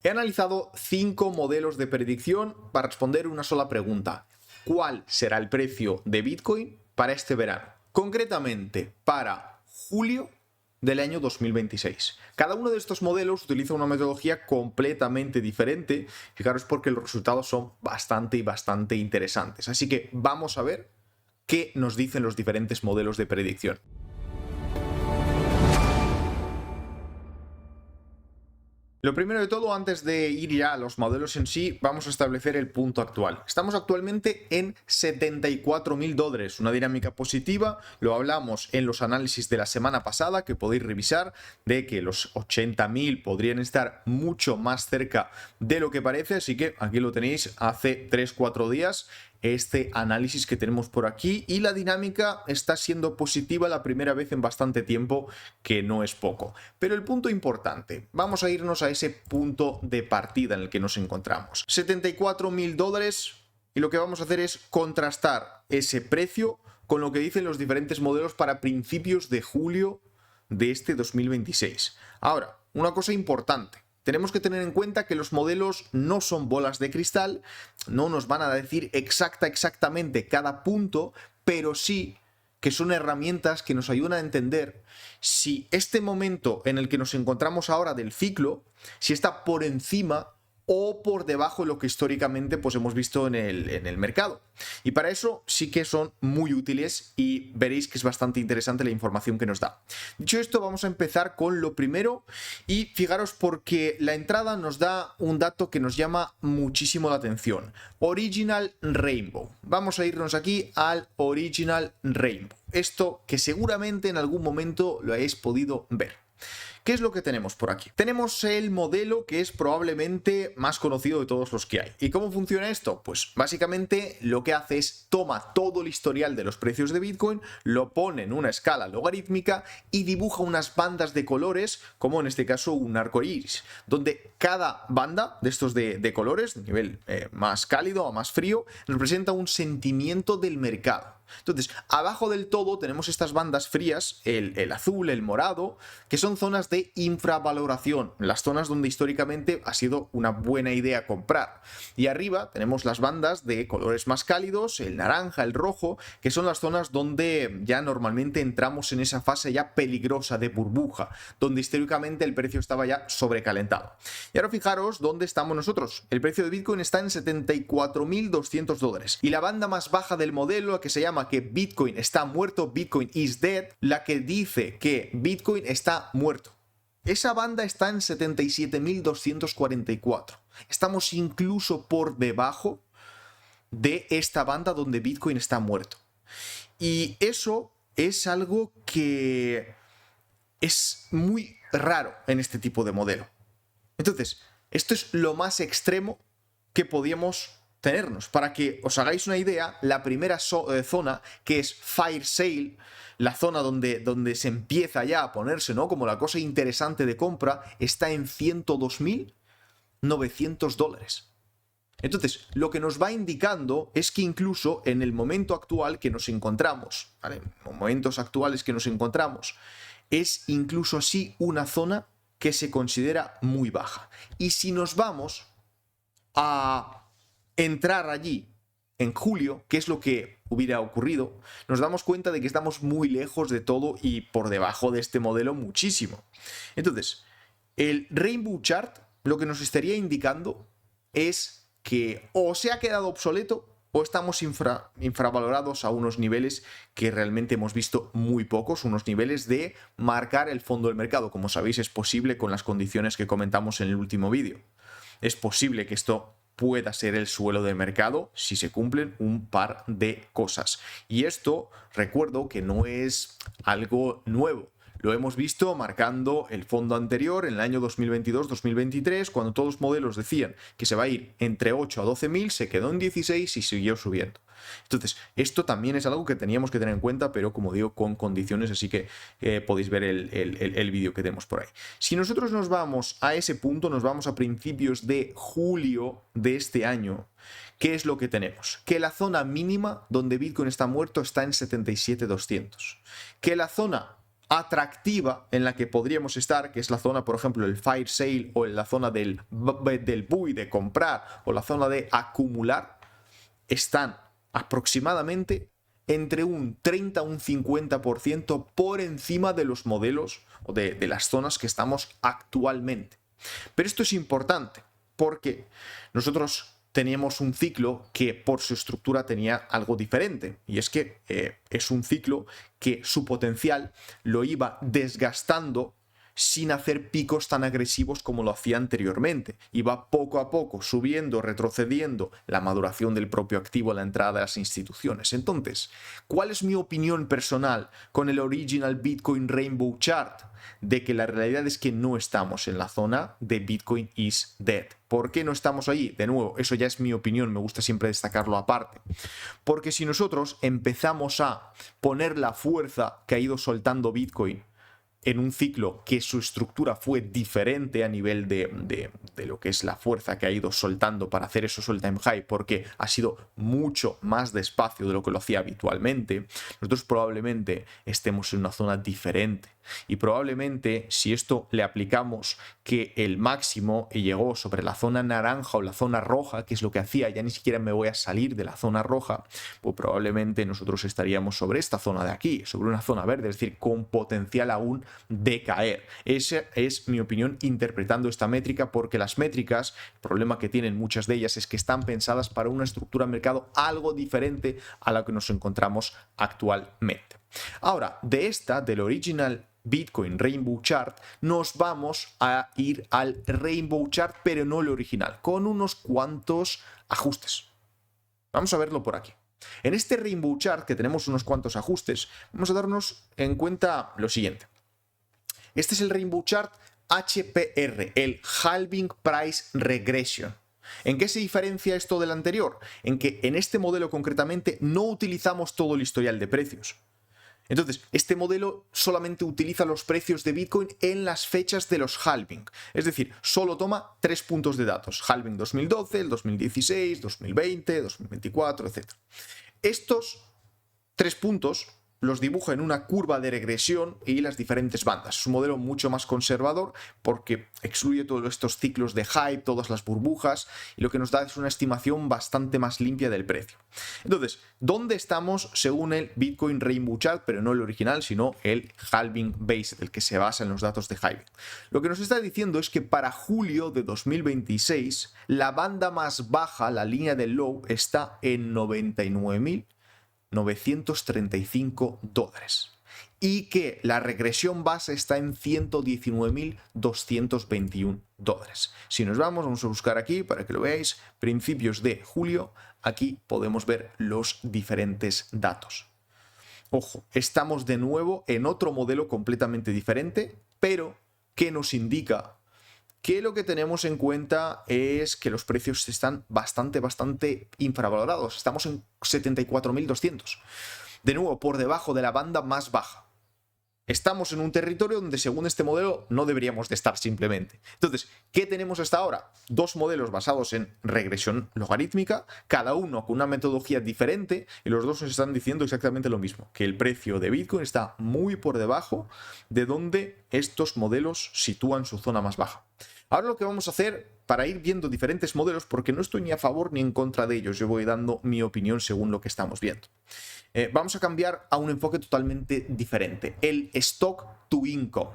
He analizado 5 modelos de predicción para responder una sola pregunta. ¿Cuál será el precio de Bitcoin para este verano? Concretamente, para julio del año 2026. Cada uno de estos modelos utiliza una metodología completamente diferente. Fijaros porque los resultados son bastante interesantes. Así que vamos a ver qué nos dicen los diferentes modelos de predicción. Lo primero de todo, antes de ir ya a los modelos en sí, vamos a establecer el punto actual. Estamos actualmente en $74.000, una dinámica positiva. Lo hablamos en los análisis de la semana pasada, que podéis revisar, de que los 80.000 podrían estar mucho más cerca de lo que parece. Así que aquí lo tenéis, hace 3-4 días. Este análisis que tenemos por aquí, y la dinámica está siendo positiva la primera vez en bastante tiempo, que no es poco. Pero el punto importante, vamos a irnos a ese punto de partida en el que nos encontramos. $74.000, y lo que vamos a hacer es contrastar ese precio con lo que dicen los diferentes modelos para principios de julio de este 2026. Ahora, una cosa importante. Tenemos que tener en cuenta que los modelos no son bolas de cristal, no nos van a decir exactamente cada punto, pero sí que son herramientas que nos ayudan a entender si este momento en el que nos encontramos ahora del ciclo, si está por encima o por debajo de lo que históricamente pues hemos visto en el mercado. Y para eso sí que son muy útiles, y veréis que es bastante interesante la información que nos da. Dicho esto, vamos a empezar con lo primero, y fijaros porque la entrada nos da un dato que nos llama muchísimo la atención. Original Rainbow. Vamos a irnos aquí al Original Rainbow. Esto que seguramente en algún momento lo hayáis podido ver. ¿Qué es lo que tenemos por aquí? Tenemos el modelo que es probablemente más conocido de todos los que hay. ¿Y cómo funciona esto? Pues básicamente lo que hace es toma todo el historial de los precios de Bitcoin, lo pone en una escala logarítmica y dibuja unas bandas de colores, como en este caso un arco iris, donde cada banda de estos de colores, de nivel más cálido a más frío, representa un sentimiento del mercado. Entonces, abajo del todo tenemos estas bandas frías, el azul, el morado, que son zonas de infravaloración, las zonas donde históricamente ha sido una buena idea comprar. Y arriba tenemos las bandas de colores más cálidos, el naranja, el rojo, que son las zonas donde ya normalmente entramos en esa fase ya peligrosa de burbuja, donde históricamente el precio estaba ya sobrecalentado. Y ahora fijaros dónde estamos nosotros. El precio de Bitcoin está en $74.200. Y la banda más baja del modelo, la que se llama que Bitcoin está muerto, Bitcoin is dead, la que dice que Bitcoin está muerto. Esa banda está en 77.244. Estamos incluso por debajo de esta banda donde Bitcoin está muerto. Y eso es algo que es muy raro en este tipo de modelo. Entonces, esto es lo más extremo que podíamos tenernos. Para que os hagáis una idea, la primera zona, que es Fire Sale, la zona donde se empieza ya a ponerse, ¿no?, como la cosa interesante de compra, está en $102.900. Entonces, lo que nos va indicando es que incluso en el momento actual que nos encontramos, ¿vale?, en los momentos actuales que nos encontramos, es incluso así una zona que se considera muy baja. Y si nos vamos a entrar allí en julio, que es lo que hubiera ocurrido, nos damos cuenta de que estamos muy lejos de todo y por debajo de este modelo muchísimo. Entonces, el Rainbow Chart lo que nos estaría indicando es que o se ha quedado obsoleto o estamos infravalorados a unos niveles que realmente hemos visto muy pocos, unos niveles de marcar el fondo del mercado. Como sabéis, es posible con las condiciones que comentamos en el último vídeo. Es posible que esto pueda ser el suelo del mercado si se cumplen un par de cosas. Y esto, recuerdo que no es algo nuevo. Lo hemos visto marcando el fondo anterior en el año 2022-2023, cuando todos los modelos decían que se va a ir entre 8 a 12.000, se quedó en 16 y siguió subiendo. Entonces, esto también es algo que teníamos que tener en cuenta, pero como digo, con condiciones, así que podéis ver el vídeo que tenemos por ahí. Si nosotros nos vamos a ese punto, nos vamos a principios de julio de este año, ¿qué es lo que tenemos? Que la zona mínima donde Bitcoin está muerto está en 77.200. Que la zona atractiva en la que podríamos estar, que es la zona, por ejemplo, el fire sale o en la zona del buy, de comprar, o la zona de acumular, están aproximadamente entre un 30 a un 50% por encima de los modelos o de las zonas que estamos actualmente. Pero esto es importante porque nosotros teníamos un ciclo que por su estructura tenía algo diferente, y es que es un ciclo que su potencial lo iba desgastando sin hacer picos tan agresivos como lo hacía anteriormente. Iba poco a poco subiendo, retrocediendo la maduración del propio activo a la entrada de las instituciones. Entonces, ¿cuál es mi opinión personal con el Original Bitcoin Rainbow Chart? De que la realidad es que no estamos en la zona de Bitcoin is dead. ¿Por qué no estamos ahí? De nuevo, eso ya es mi opinión, me gusta siempre destacarlo aparte. Porque si nosotros empezamos a poner la fuerza que ha ido soltando Bitcoin en un ciclo que su estructura fue diferente a nivel de lo que es la fuerza que ha ido soltando para hacer esos all-time high, porque ha sido mucho más despacio de lo que lo hacía habitualmente, nosotros probablemente estemos en una zona diferente. Y probablemente si esto le aplicamos que el máximo llegó sobre la zona naranja o la zona roja, que es lo que hacía, ya ni siquiera me voy a salir de la zona roja, pues probablemente nosotros estaríamos sobre esta zona de aquí, sobre una zona verde, es decir, con potencial aún de caer. Esa es mi opinión interpretando esta métrica, porque las métricas, el problema que tienen muchas de ellas es que están pensadas para una estructura de mercado algo diferente a la que nos encontramos actualmente. Ahora, del Original Bitcoin Rainbow Chart, nos vamos a ir al Rainbow Chart, pero no el original, con unos cuantos ajustes. Vamos a verlo por aquí. En este Rainbow Chart, que tenemos unos cuantos ajustes, vamos a darnos en cuenta lo siguiente. Este es el Rainbow Chart HPR, el Halving Price Regression. ¿En qué se diferencia esto del anterior? En que en este modelo concretamente no utilizamos todo el historial de precios. Entonces, este modelo solamente utiliza los precios de Bitcoin en las fechas de los halving. Es decir, solo toma 3 puntos de datos. Halving 2012, el 2016, 2020, 2024, etc. Estos 3 puntos los dibuja en una curva de regresión y las diferentes bandas. Es un modelo mucho más conservador porque excluye todos estos ciclos de hype, todas las burbujas, y lo que nos da es una estimación bastante más limpia del precio. Entonces, ¿dónde estamos según el Bitcoin Rainbow Chart? Pero no el original, sino el Halving Based, el que se basa en los datos de halving. Lo que nos está diciendo es que para julio de 2026, la banda más baja, la línea del low, está en 99.935 dólares y que la regresión base está en 119.221 dólares. Si nos vamos a buscar aquí para que lo veáis, principios de julio, aquí podemos ver los diferentes datos. Ojo, estamos de nuevo en otro modelo completamente diferente, pero que nos indica que lo que tenemos en cuenta es que los precios están bastante infravalorados. Estamos en 74.200. De nuevo, por debajo de la banda más baja. Estamos en un territorio donde, según este modelo, no deberíamos de estar simplemente. Entonces, ¿qué tenemos hasta ahora? 2 modelos basados en regresión logarítmica, cada uno con una metodología diferente, y los dos nos están diciendo exactamente lo mismo, que el precio de Bitcoin está muy por debajo de donde estos modelos sitúan su zona más baja. Ahora lo que vamos a hacer para ir viendo diferentes modelos, porque no estoy ni a favor ni en contra de ellos, yo voy dando mi opinión según lo que estamos viendo. Vamos a cambiar a un enfoque totalmente diferente, el Stock to Income.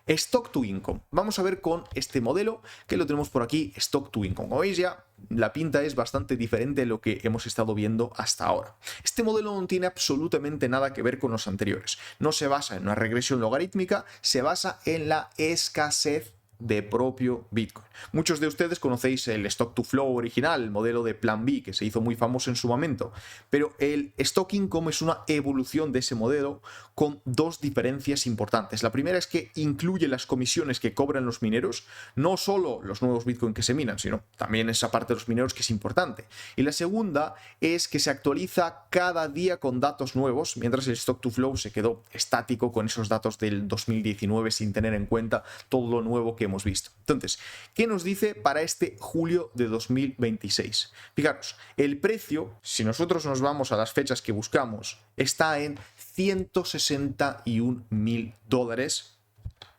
Stock to Income. Vamos a ver con este modelo que lo tenemos por aquí, Stock to Income. Como veis ya, la pinta es bastante diferente de lo que hemos estado viendo hasta ahora. Este modelo no tiene absolutamente nada que ver con los anteriores. No se basa en una regresión logarítmica, se basa en la escasez de propio Bitcoin. Muchos de ustedes conocéis el Stock to Flow original, el modelo de Plan B, que se hizo muy famoso en su momento, pero el Stock Income es una evolución de ese modelo con 2 diferencias importantes. La primera es que incluye las comisiones que cobran los mineros, no solo los nuevos Bitcoin que se minan, sino también esa parte de los mineros que es importante. Y la segunda es que se actualiza cada día con datos nuevos, mientras el Stock to Flow se quedó estático con esos datos del 2019 sin tener en cuenta todo lo nuevo que hemos visto. Entonces, ¿qué nos dice para este julio de 2026? Fijaros, el precio, si nosotros nos vamos a las fechas que buscamos, está en 161.000 dólares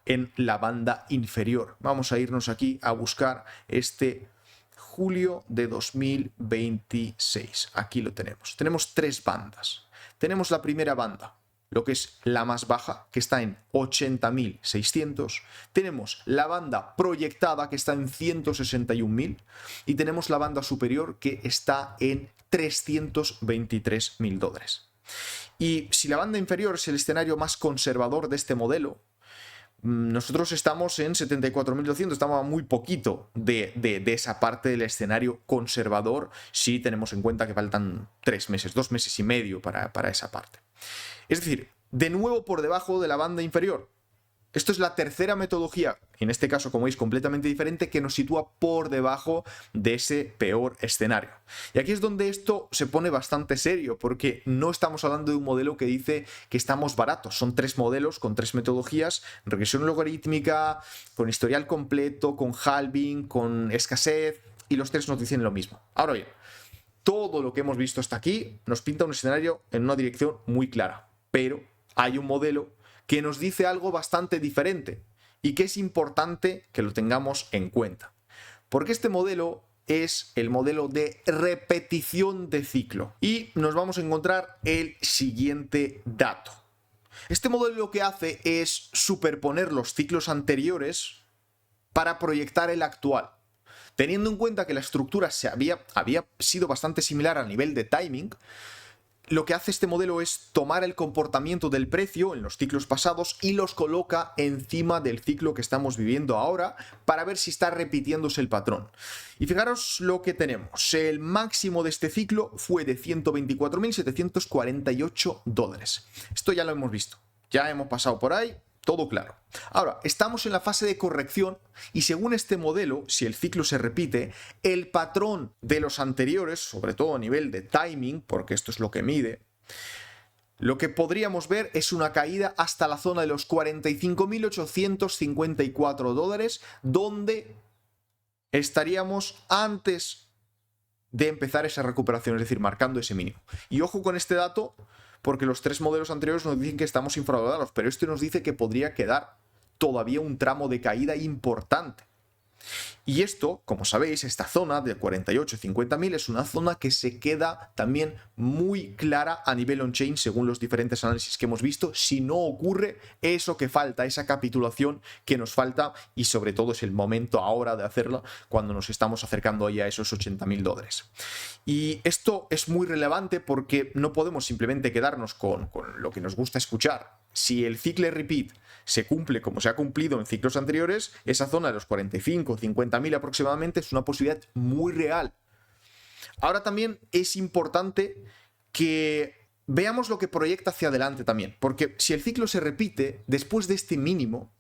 en la banda inferior. Vamos a irnos aquí a buscar este julio de 2026. Aquí lo tenemos. Tenemos tres bandas. Tenemos la primera banda, lo que es la más baja, que está en 80.600. Tenemos la banda proyectada, que está en 161.000. Y tenemos la banda superior, que está en 323.000 dólares. Y si la banda inferior es el escenario más conservador de este modelo, nosotros estamos en 74.200, estamos a muy poquito de esa parte del escenario conservador si tenemos en cuenta que faltan 3 meses, 2 meses y medio para esa parte. Es decir, de nuevo por debajo de la banda inferior. Esto es la tercera metodología, en este caso, como veis, completamente diferente, que nos sitúa por debajo de ese peor escenario. Y aquí es donde esto se pone bastante serio, porque no estamos hablando de un modelo que dice que estamos baratos. Son 3 modelos con 3 metodologías: regresión logarítmica, con historial completo, con halving, con escasez, y los 3 nos dicen lo mismo. Ahora bien, todo lo que hemos visto hasta aquí nos pinta un escenario en una dirección muy clara, pero hay un modelo que nos dice algo bastante diferente y que es importante que lo tengamos en cuenta. Porque este modelo es el modelo de repetición de ciclo. Y nos vamos a encontrar el siguiente dato. Este modelo lo que hace es superponer los ciclos anteriores para proyectar el actual. Teniendo en cuenta que la estructura había sido bastante similar a nivel de timing, lo que hace este modelo es tomar el comportamiento del precio en los ciclos pasados y los coloca encima del ciclo que estamos viviendo ahora para ver si está repitiéndose el patrón. Y fijaros lo que tenemos. El máximo de este ciclo fue de 124.748 dólares. Esto ya lo hemos visto. Ya hemos pasado por ahí. Todo claro. Ahora, estamos en la fase de corrección y según este modelo, si el ciclo se repite, el patrón de los anteriores, sobre todo a nivel de timing, porque esto es lo que mide, lo que podríamos ver es una caída hasta la zona de los 45.854 dólares, donde estaríamos antes de empezar esa recuperación, es decir, marcando ese mínimo. Y ojo con este dato, porque los 3 modelos anteriores nos dicen que estamos infravalorados, pero este nos dice que podría quedar todavía un tramo de caída importante. Y esto, como sabéis, esta zona de 48-50.000 es una zona que se queda también muy clara a nivel on-chain según los diferentes análisis que hemos visto, si no ocurre eso que falta, esa capitulación que nos falta, y sobre todo es el momento ahora de hacerla cuando nos estamos acercando ya a esos 80.000 dólares. Y esto es muy relevante porque no podemos simplemente quedarnos con lo que nos gusta escuchar. Si el ciclo repeat se cumple como se ha cumplido en ciclos anteriores, esa zona de los 45-50.000 aproximadamente es una posibilidad muy real. Ahora también es importante que veamos lo que proyecta hacia adelante también, porque si el ciclo se repite, después de este mínimo,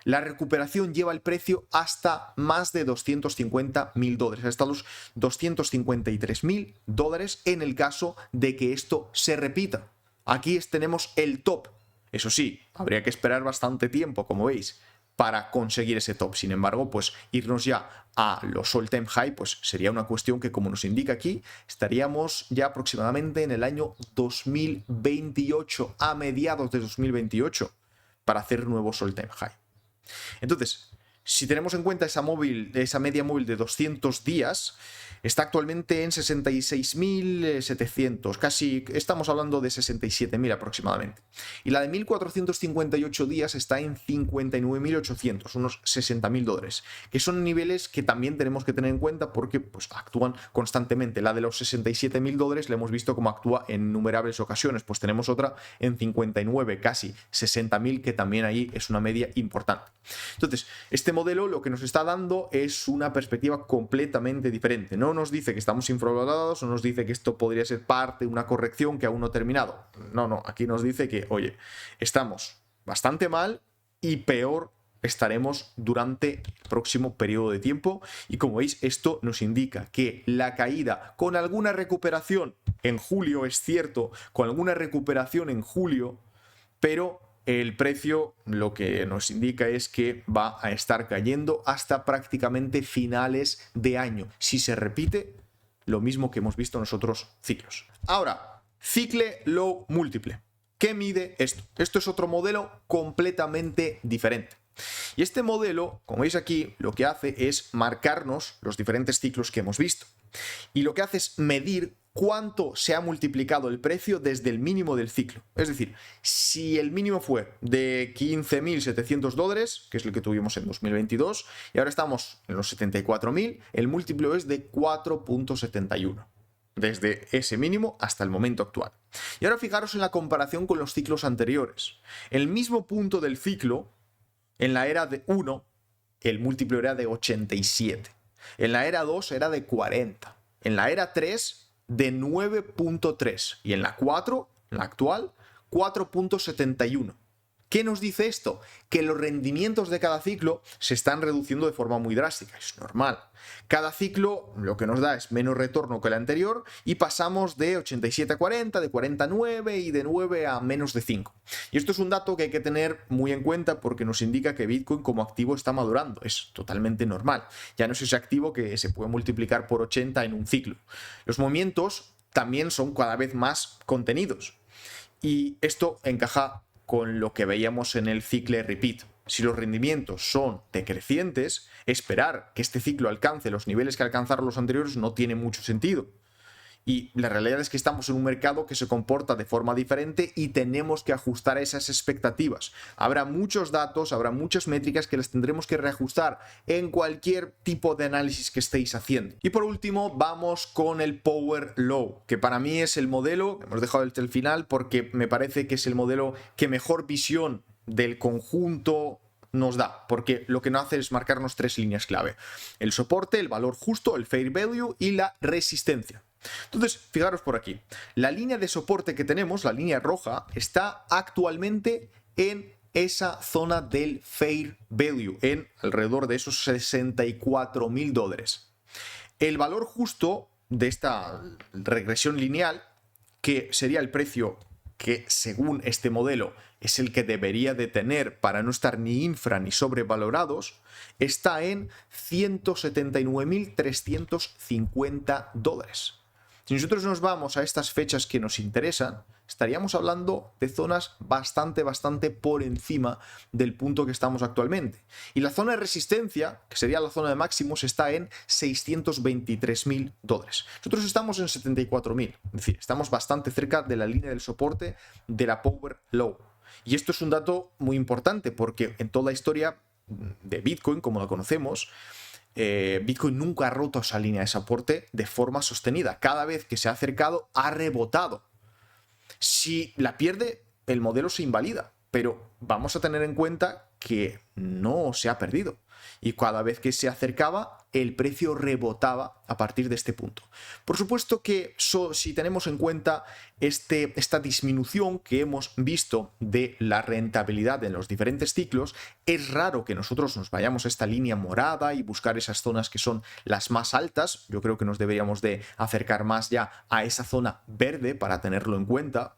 la recuperación lleva el precio hasta más de 250.000 dólares, hasta los 253.000 dólares en el caso de que esto se repita. Aquí tenemos el top. Eso sí, habría que esperar bastante tiempo, como veis, para conseguir ese top. Sin embargo, pues irnos ya a los all-time high, pues sería una cuestión que, como nos indica aquí, estaríamos ya aproximadamente en el año 2028, a mediados de 2028, para hacer nuevos all-time high. Entonces, si tenemos en cuenta esa media móvil de 200 días, está actualmente en 66.700, casi estamos hablando de 67.000 aproximadamente. Y la de 1.458 días está en 59.800, unos 60.000 dólares, que son niveles que también tenemos que tener en cuenta porque pues, actúan constantemente. La de los 67.000 dólares la hemos visto cómo actúa en innumerables ocasiones, pues tenemos otra en 59, casi 60.000, que también ahí es una media importante. Entonces, este modelo lo que nos está dando es una perspectiva completamente diferente. No nos dice que estamos infravalorados, no nos dice que esto podría ser parte de una corrección que aún no ha terminado. No, aquí nos dice que, oye, estamos bastante mal y peor estaremos durante el próximo periodo de tiempo. Y como veis, esto nos indica que la caída, con alguna recuperación en julio, es cierto, con alguna recuperación en julio, pero el precio lo que nos indica es que va a estar cayendo hasta prácticamente finales de año, si se repite lo mismo que hemos visto en los otros ciclos. Ahora, cicle low múltiple. ¿Qué mide esto? Esto es otro modelo completamente diferente. Y este modelo, como veis aquí, lo que hace es marcarnos los diferentes ciclos que hemos visto. Y lo que hace es medir cuánto se ha multiplicado el precio desde el mínimo del ciclo. Es decir, si el mínimo fue de 15.700 dólares, que es el que tuvimos en 2022, y ahora estamos en los 74.000, el múltiplo es de 4.71. Desde ese mínimo hasta el momento actual. Y ahora fijaros en la comparación con los ciclos anteriores. El mismo punto del ciclo, en la era de 1, el múltiplo era de 87. En la era 2 era de 40. En la era 3, de 9.3. Y en la 4, la actual, 4.71. ¿Qué nos dice esto? Que los rendimientos de cada ciclo se están reduciendo de forma muy drástica. Es normal. Cada ciclo lo que nos da es menos retorno que el anterior y pasamos de 87 a 40, de 40 a 9 y de 9 a menos de 5. Y esto es un dato que hay que tener muy en cuenta porque nos indica que Bitcoin como activo está madurando. Es totalmente normal. Ya no es ese activo que se puede multiplicar por 80 en un ciclo. Los movimientos también son cada vez más contenidos. Y esto encaja con lo que veíamos en el cicle repeat. Si los rendimientos son decrecientes, esperar que este ciclo alcance los niveles que alcanzaron los anteriores no tiene mucho sentido. Y la realidad es que estamos en un mercado que se comporta de forma diferente y tenemos que ajustar esas expectativas. Habrá muchos datos, habrá muchas métricas que las tendremos que reajustar en cualquier tipo de análisis que estéis haciendo. Y por último, vamos con el Power Law, que para mí es el modelo, hemos dejado hasta el final porque me parece que es el modelo que mejor visión del conjunto nos da, porque lo que nos hace es marcarnos tres líneas clave: el soporte, el valor justo, el fair value y la resistencia. Entonces, fijaros por aquí, la línea de soporte que tenemos, la línea roja, está actualmente en esa zona del fair value, en alrededor de esos 64.000 dólares. El valor justo de esta regresión lineal, que sería el precio que según este modelo es el que debería de tener para no estar ni infra ni sobrevalorados, está en 179.350 dólares. Si nosotros nos vamos a estas fechas que nos interesan, estaríamos hablando de zonas bastante por encima del punto que estamos actualmente. Y la zona de resistencia, que sería la zona de máximos, está en 623.000 dólares. Nosotros estamos en 74.000, es decir, estamos bastante cerca de la línea del soporte de la Power Law. Y esto es un dato muy importante porque en toda la historia de Bitcoin, como la conocemos, Bitcoin nunca ha roto esa línea de soporte de forma sostenida. Cada vez que se ha acercado, ha rebotado. Si la pierde, el modelo se invalida, pero vamos a tener en cuenta que no se ha perdido. Y cada vez que se acercaba, el precio rebotaba a partir de este punto. Por supuesto que si tenemos en cuenta esta disminución que hemos visto de la rentabilidad en los diferentes ciclos, es raro que nosotros nos vayamos a esta línea morada y buscar esas zonas que son las más altas. Yo creo que nos deberíamos de acercar más ya a esa zona verde para tenerlo en cuenta.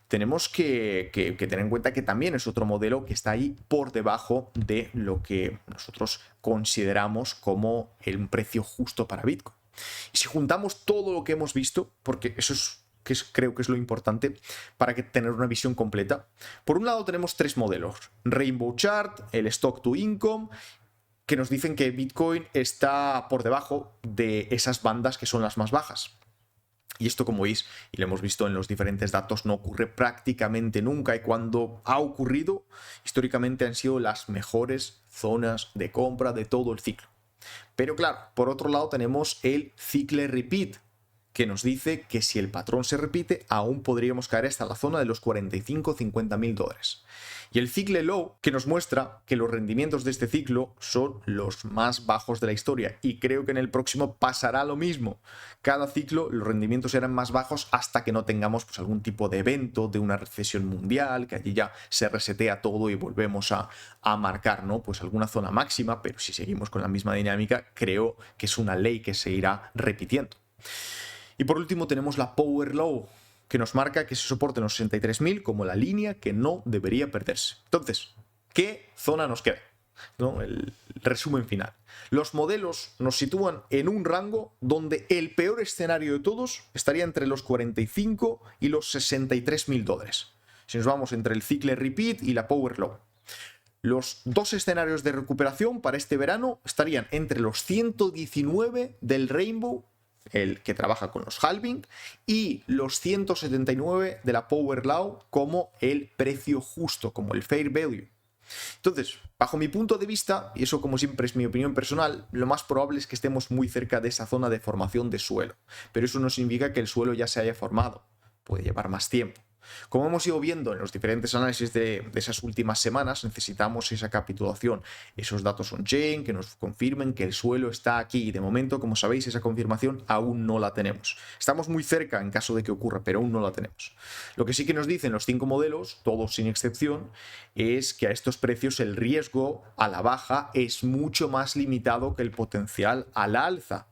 Tenemos que tener en cuenta que también es otro modelo que está ahí por debajo de lo que nosotros consideramos como un precio justo para Bitcoin. Y si juntamos todo lo que hemos visto, porque eso creo que es lo importante para tener una visión completa. Por un lado tenemos tres modelos: Rainbow Chart, el Stock to Income, que nos dicen que Bitcoin está por debajo de esas bandas que son las más bajas. Y esto, como veis, y lo hemos visto en los diferentes datos, no ocurre prácticamente nunca. Y cuando ha ocurrido, históricamente han sido las mejores zonas de compra de todo el ciclo. Pero claro, por otro lado tenemos el cicle repeat, que nos dice que si el patrón se repite, aún podríamos caer hasta la zona de los 45-50.000 dólares. Y el cicle low, que nos muestra que los rendimientos de este ciclo son los más bajos de la historia. Y creo que en el próximo pasará lo mismo. Cada ciclo los rendimientos serán más bajos hasta que no tengamos algún tipo de evento, de una recesión mundial, que allí ya se resetea todo y volvemos a marcar, ¿no? Alguna zona máxima, pero si seguimos con la misma dinámica, creo que es una ley que se irá repitiendo. Y por último tenemos la Power Law, que nos marca que se soporte en los 63.000 como la línea que no debería perderse. Entonces, ¿qué zona nos queda? ¿No? El resumen final. Los modelos nos sitúan en un rango donde el peor escenario de todos estaría entre los 45 y los 63.000 dólares. Si nos vamos entre el Cycle Repeat y la Power Low. Los dos escenarios de recuperación para este verano estarían entre los 119 del Rainbow, el que trabaja con los halving, y los 179 de la Power Low como el precio justo, como el fair value. Entonces, bajo mi punto de vista, y eso como siempre es mi opinión personal, lo más probable es que estemos muy cerca de esa zona de formación de suelo. Pero eso no significa que el suelo ya se haya formado. Puede llevar más tiempo. Como hemos ido viendo en los diferentes análisis de esas últimas semanas, necesitamos esa capitulación, esos datos on-chain que nos confirmen que el suelo está aquí. Y de momento, como sabéis, esa confirmación aún no la tenemos. Estamos muy cerca en caso de que ocurra, pero aún no la tenemos. Lo que sí que nos dicen los 5 modelos, todos sin excepción, es que a estos precios el riesgo a la baja es mucho más limitado que el potencial a la alza.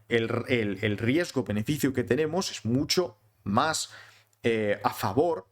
El riesgo-beneficio que tenemos es mucho más a favor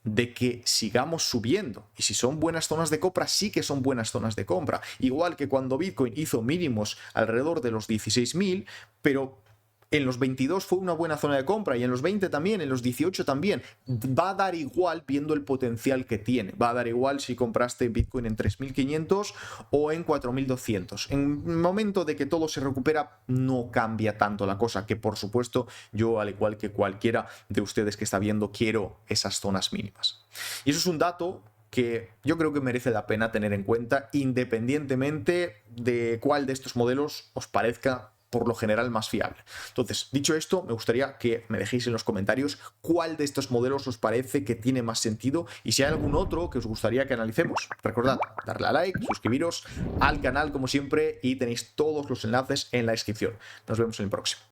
de que sigamos subiendo. Y si son buenas zonas de compra, sí que son buenas zonas de compra. Igual que cuando Bitcoin hizo mínimos alrededor de los 16.000, pero en los 22 fue una buena zona de compra y en los 20 también, en los 18 también. Va a dar igual viendo el potencial que tiene. Va a dar igual si compraste Bitcoin en 3.500 o en 4.200. En el momento de que todo se recupera, no cambia tanto la cosa, que por supuesto yo, al igual que cualquiera de ustedes que está viendo, quiero esas zonas mínimas. Y eso es un dato que yo creo que merece la pena tener en cuenta, independientemente de cuál de estos modelos os parezca por lo general más fiable. Entonces, dicho esto, me gustaría que me dejéis en los comentarios cuál de estos modelos os parece que tiene más sentido y si hay algún otro que os gustaría que analicemos. Recordad, darle a like, suscribiros al canal como siempre y tenéis todos los enlaces en la descripción. Nos vemos en el próximo.